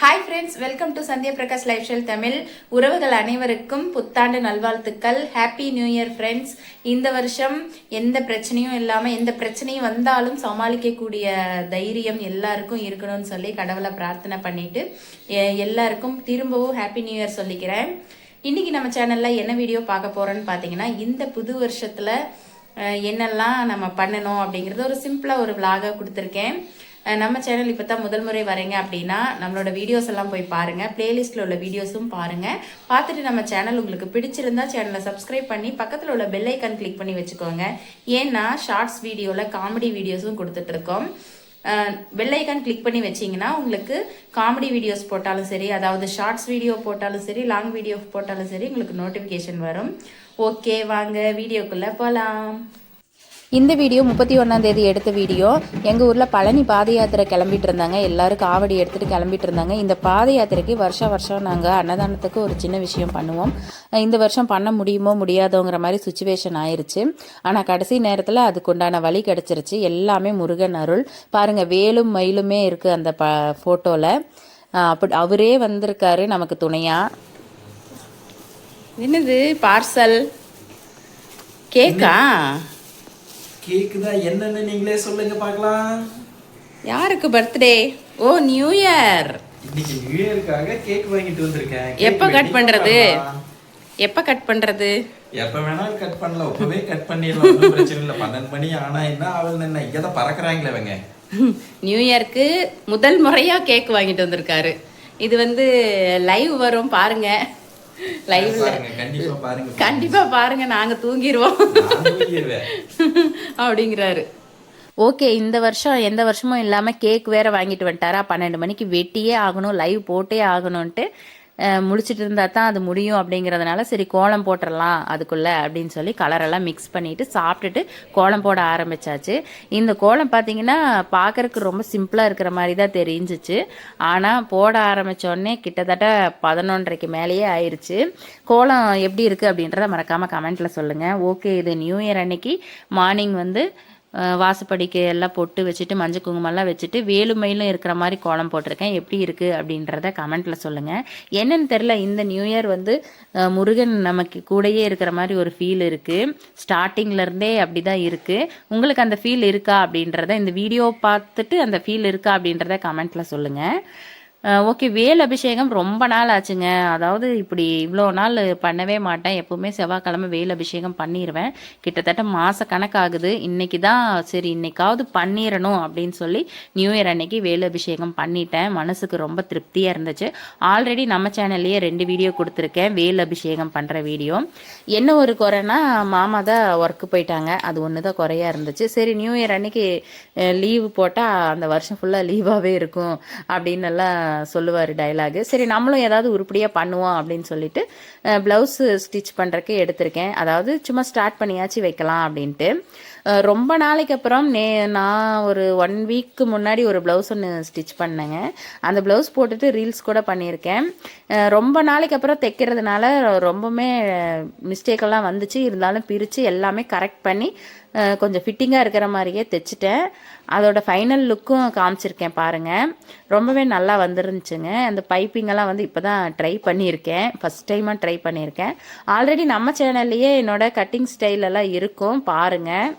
Hi friends, welcome to Sandhya Prakash life style Tamil. உறவுகள் அனைவருக்கும் புத்தாண்டு நல்வாழ்த்துக்கள். Happy new year friends. இந்த வருஷம் எந்த பிரச்சனையும் இல்லாமல், எந்த பிரச்சனையும் வந்தாலும் சமாளிக்கக்கூடிய தைரியம் எல்லாருக்கும் இருக்கணும்னு சொல்லி கடவுளை பிரார்த்தனை பண்ணிட்டு எல்லாருக்கும் திரும்பவும் ஹாப்பி நியூ இயர் சொல்லிக்கிறேன். இன்னைக்கு நம்ம சேனலில் என்ன வீடியோ பார்க்க போகிறோன்னு பார்த்தீங்கன்னா, இந்த புது வருஷத்தில் என்னெல்லாம் நம்ம பண்ணணும் அப்படிங்கிறது ஒரு சிம்பிளாக ஒரு விலாகாக கொடுத்துருக்கேன். நம்ம சேனல் இப்போ தான் முதல் முறை வரீங்க அப்படின்னா நம்மளோட வீடியோஸ் எல்லாம் போய் பாருங்கள். பிளேலிஸ்ட்டில் உள்ள வீடியோஸும் பாருங்கள். பார்த்துட்டு நம்ம சேனல் உங்களுக்கு பிடிச்சிருந்தா சேனலை சப்ஸ்கிரைப் பண்ணி பக்கத்தில் உள்ள பெல் ஐக்கான் கிளிக் பண்ணி வச்சுக்கோங்க. ஏன்னா ஷார்ட்ஸ் வீடியோவில் காமெடி வீடியோஸும் கொடுத்துட்ருக்கோம். பெல் ஐக்கான் கிளிக் பண்ணி வச்சிங்கன்னா உங்களுக்கு காமெடி வீடியோஸ் போட்டாலும் சரி, அதாவது ஷார்ட்ஸ் வீடியோ போட்டாலும் சரி, லாங் வீடியோ போட்டாலும் சரி, உங்களுக்கு நோட்டிஃபிகேஷன் வரும். ஓகே, வாங்க வீடியோக்குள்ளே போகலாம். இந்த வீடியோ 31 எடுத்த வீடியோ. எங்கள் ஊரில் பழனி பாத யாத்திரை கிளம்பிட்டு இருந்தாங்க. எல்லோரும் காவடி எடுத்துகிட்டு கிளம்பிட்டு இருந்தாங்க. இந்த பாத யாத்திரைக்கு வருஷம் நாங்கள் அன்னதானத்துக்கு ஒரு சின்ன விஷயம் பண்ணுவோம். இந்த வருஷம் பண்ண முடியுமோ முடியாதோங்கிற மாதிரி சுச்சுவேஷன் ஆயிடுச்சு. ஆனால் கடைசி நேரத்தில் அதுக்குண்டான வழி கிடச்சிருச்சு. எல்லாமே முருகன் அருள். பாருங்கள், வேலும் மயிலுமே இருக்குது அந்த ஃபோட்டோவில். அப்படி அவரே வந்திருக்காரு நமக்கு துணையாக. என்னது பார்சல் கேக்கா? கேக்குதா? என்னன்னு நீங்களே சொல்லுங்க பார்க்கலாம். யாருக்கு பர்த்டே? ஓ, நியூ இயர். இன்னைக்கு நியூ இயருக்காக கேக் வாங்கிட்டு வந்திருக்கேன். எப்ப கட் பண்றது? எப்ப கட் பண்றது? எப்ப வேணாலும் கட் பண்ணலாம். இப்பவே கட் பண்ணிடலாம், ஒன்றும் பிரச்சனை இல்லை. 12 மணி ஆனா என்ன அவள் என்ன இங்கதான் பறக்குறாங்களே அவங்க. நியூ இயர்க்கு முதல் முறையா கேக் வாங்கிட்டு வந்திருக்காரு. இது வந்து லைவ் வரும் பாருங்க. லைவ்ல கண்டிப்பா பாருங்க, நாங்க தூங்கிடுவோம் அப்படிங்கிறாரு. ஓகே, இந்த வருஷம் எந்த வருஷமும் இல்லாமல் கேக் வேற வாங்கிட்டு வந்துட்டாரா. 12 மணிக்கு வெட்டியே ஆகணும், லைவ் போட்டே ஆகணும்ன்ட்டு முடிச்சுட்டு இருந்தா தான் அது முடியும். அப்படிங்கிறதுனால சரி கோலம் போட்டுடலாம் அதுக்குள்ளே அப்படின்னு சொல்லி கலரெல்லாம் மிக்ஸ் பண்ணிவிட்டு சாப்பிட்டுட்டு கோலம் போட ஆரம்பித்தாச்சு. இந்த கோலம் பார்த்தீங்கன்னா பார்க்குறக்கு ரொம்ப சிம்பிளாக இருக்கிற மாதிரி தான் தெரிஞ்சிச்சு. ஆனால் போட ஆரம்பித்தோடனே கிட்டத்தட்ட 11:30க்கு மேலேயே ஆயிடுச்சு. கோலம் எப்படி இருக்குது அப்படின்றத மறக்காமல் கமெண்ட்டில் சொல்லுங்கள். ஓகே, இது நியூ இயர் அன்னைக்கு மார்னிங் வந்து வாசப்படிக்கு எல்லாம் பொட்டு வச்சுட்டு மஞ்சள் குங்குமம்லாம் வச்சுட்டு வேலுமையிலும் இருக்கிற மாதிரி கோலம் போட்டிருக்கேன். எப்படி இருக்குது அப்படின்றத கமெண்ட்டில் சொல்லுங்கள். என்னன்னு தெரில, இந்த நியூ இயர் வந்து முருகன் நமக்கு கூடயே இருக்கிற மாதிரி ஒரு ஃபீல் இருக்குது. ஸ்டார்டிங்லேருந்தே அப்படி தான் இருக்குது. உங்களுக்கு அந்த ஃபீல் இருக்கா அப்படின்றத, இந்த வீடியோ பார்த்துட்டு அந்த ஃபீல் இருக்கா அப்படின்றத கமெண்ட்டில் சொல்லுங்கள். ஓகே, வேல் அபிஷேகம் ரொம்ப நாள் ஆச்சுங்க. அதாவது இப்படி இவ்வளோ நாள் பண்ணவே மாட்டேன். எப்போவுமே செவ்வாய்க்கிழமை வேல் அபிஷேகம் பண்ணிடுவேன். கிட்டத்தட்ட மாத கணக்காகுது. இன்றைக்கி தான் சரி இன்னைக்காவது பண்ணிடணும் அப்படின்னு சொல்லி நியூ இயர் அன்னைக்கு வேல் அபிஷேகம் பண்ணிட்டேன். மனசுக்கு ரொம்ப திருப்தியாக இருந்துச்சு. ஆல்ரெடி நம்ம சேனல்லையே 2 வீடியோ கொடுத்துருக்கேன் வேல் அபிஷேகம் பண்ணுற வீடியோ. என்ன ஒரு குறைனா மாமா தான் ஒர்க்கு போயிட்டாங்க. அது ஒன்று தான் குறையாக இருந்துச்சு. சரி நியூ இயர் அன்னைக்கு லீவு போட்டால் அந்த வருஷம் ஃபுல்லாக லீவாகவே இருக்கும் அப்படின்னு எல்லாம் சொல்லுவார் டைலாகு. சரி நம்மளும் ஏதாவது உருப்படியாக பண்ணுவோம் அப்படின்னு சொல்லிட்டு ப்ளவுஸு ஸ்டிச் பண்ணுறக்கு எடுத்திருக்கேன். அதாவது சும்மா ஸ்டார்ட் பண்ணியாச்சு வைக்கலாம் அப்படின்ட்டு. ரொம்ப நாளைக்கு அப்புறம் நான் ஒரு 1 வீக்கு முன்னாடி ஒரு ப்ளவுஸ் ஒன்று ஸ்டிச் பண்ணேங்க. அந்த ப்ளவுஸ் போட்டுட்டு ரீல்ஸ் கூட பண்ணியிருக்கேன். ரொம்ப நாளைக்கு அப்புறம் தைக்கிறதுனால ரொம்பவுமே மிஸ்டேக்கெல்லாம் வந்துச்சு. இருந்தாலும் பிரித்து எல்லாமே கரெக்ட் பண்ணி கொஞ்சம் ஃபிட்டிங்காக இருக்கிற மாதிரியே தைச்சிட்டேன். அதோட ஃபைனல் லுக்கும் காமிச்சிருக்கேன் பாருங்கள். ரொம்பவே நல்லா வந்துருந்துச்சுங்க. அந்த பைப்பிங்கெல்லாம் வந்து இப்போ தான் ட்ரை பண்ணியிருக்கேன். ஃபஸ்ட் டைமாக ட்ரை பண்ணியிருக்கேன். ஆல்ரெடி நம்ம சேனல்லையே என்னோடய கட்டிங் ஸ்டைலெல்லாம் இருக்கும் பாருங்கள்.